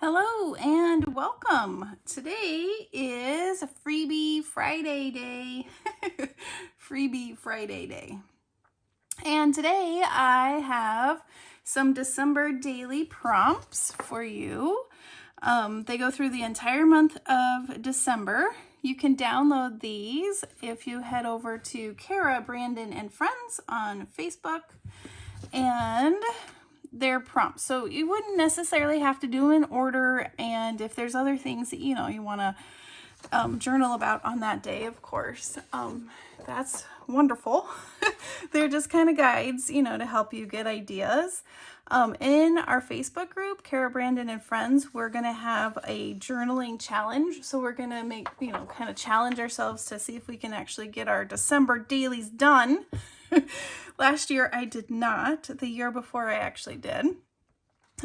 Hello and welcome. Today is Freebie Friday Day. Freebie Friday Day. And today I have some December daily prompts for you. They go through the entire month of December. You can download these if you head over to Cara, Brandon, and Friends on Facebook. And they're prompts, so you wouldn't necessarily have to do in order, and if there's other things that you want to journal about on that day, of course, that's wonderful. They're just kind of guides, to help you get ideas. In our Facebook group, Cara, Brandon, and Friends, we're going to have a journaling challenge. So we're going to make, kind of challenge ourselves to see if we can actually get our December dailies done. Last year I did not. The year before I actually did.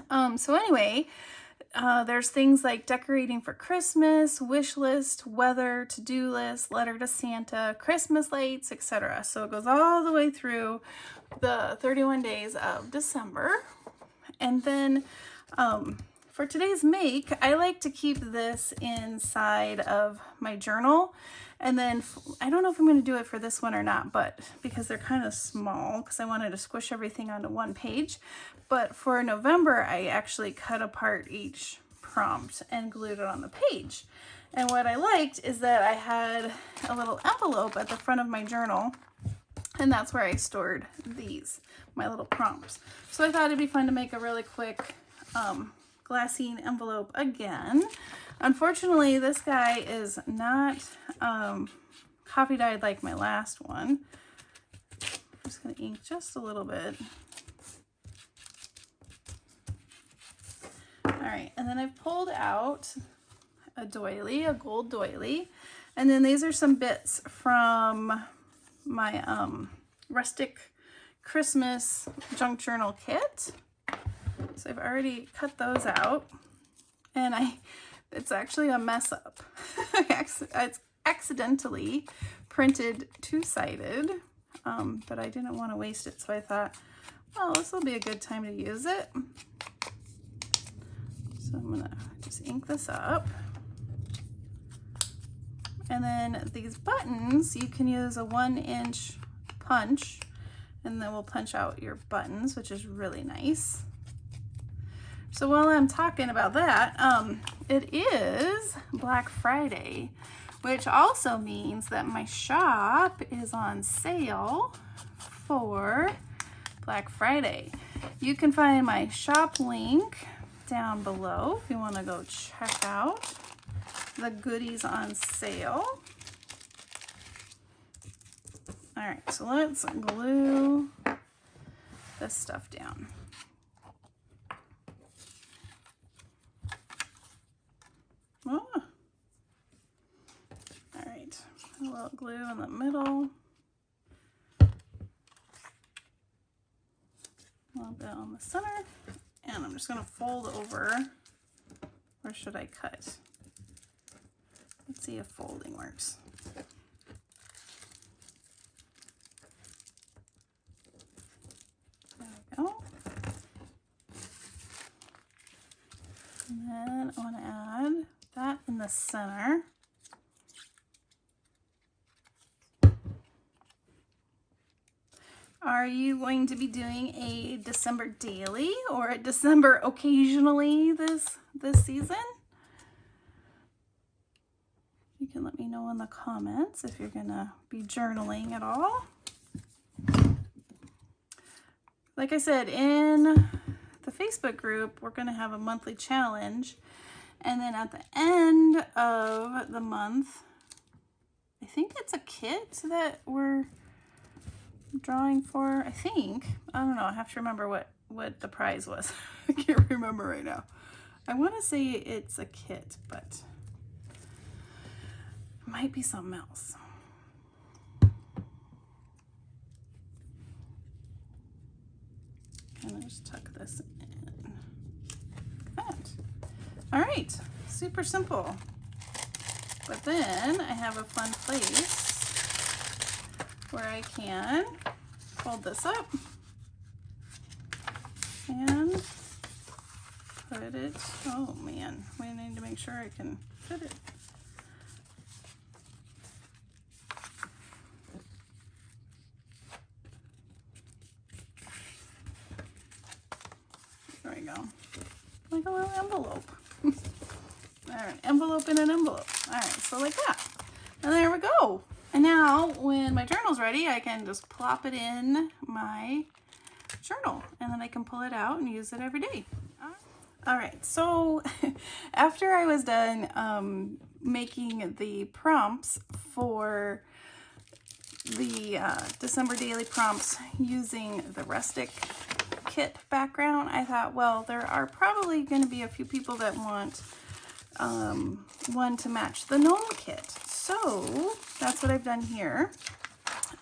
So anyway, there's things like decorating for Christmas, wish list, weather, to-do list, letter to Santa, Christmas lights, etc. So it goes all the way through the 31 days of December. And then for today's make, I like to keep this inside of my journal. And then I don't know if I'm going to do it for this one or not, but because they're kind of small, because I wanted to squish everything onto one page. But for November, I actually cut apart each prompt and glued it on the page. And what I liked is that I had a little envelope at the front of my journal, and that's where I stored these, my little prompts. So I thought it'd be fun to make a really quick glassine envelope again. Unfortunately, this guy is not coffee dyed like my last one. I'm just going to ink just a little bit. All right, and then I've pulled out a doily, a gold doily, and then these are some bits from my Rustic Christmas junk journal kit. So I've already cut those out, and it's actually a mess up. It's accidentally printed two-sided, but I didn't want to waste it, so I thought, well, this will be a good time to use it. So I'm gonna just ink this up. And then these buttons, you can use a 1-inch punch, and then we'll punch out your buttons, which is really nice. So while I'm talking about that, it is Black Friday, which also means that my shop is on sale for Black Friday. You can find my shop link down below if you want to go check out the goodies on sale. All right, so let's glue this stuff down. Oh. All right, a little glue in the middle, a little bit on the center, and I'm just going to fold over. Where should I cut? Let's see if folding works. There we go. And then I want to add that in the center. Are you going to be doing a December daily or a December occasionally this season? You can let me know in the comments if you're gonna be journaling at all. Like I said, in the Facebook group, we're gonna have a monthly challenge. And then at the end of the month, I think it's a kit that we're drawing for, I think. I don't know, I have to remember what the prize was. I can't remember right now. I want to say it's a kit, but it might be something else. Kind of just tuck this in. Like that. All right, super simple. But then I have a fun place where I can fold this up and put it, oh man, we need to make sure I can fit it. There we go. Like a little envelope. All right, envelope in an envelope. All right, so like that. And there we go. And now when my journal's ready, I can just plop it in my journal and then I can pull it out and use it every day. All right, so after I was done making the prompts for the December daily prompts using the Rustic kit background, I thought, well, there are probably going to be a few people that want one to match the Gnome kit. So that's what I've done here.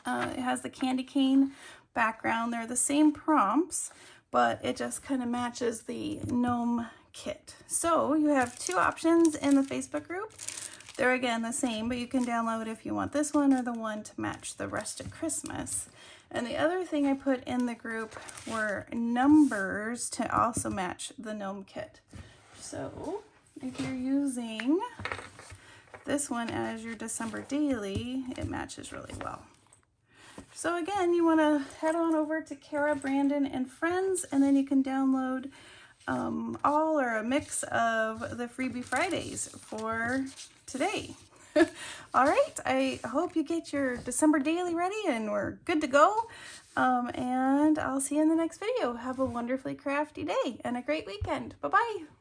It has the candy cane background. They're the same prompts, but it just kind of matches the Gnome kit. So you have two options in the Facebook group. They're again the same, but you can download if you want this one or the one to match the Rustic Christmas. And the other thing I put in the group were numbers to also match the Gnome kit. So if you're using this one as your December daily, it matches really well. So again, you want to head on over to Cara, Brandon, and Friends, and then you can download all or a mix of the Freebie Fridays for today. All right, I hope you get your December daily ready and we're good to go. And I'll see you in the next video. Have a wonderfully crafty day and a great weekend. Bye-bye.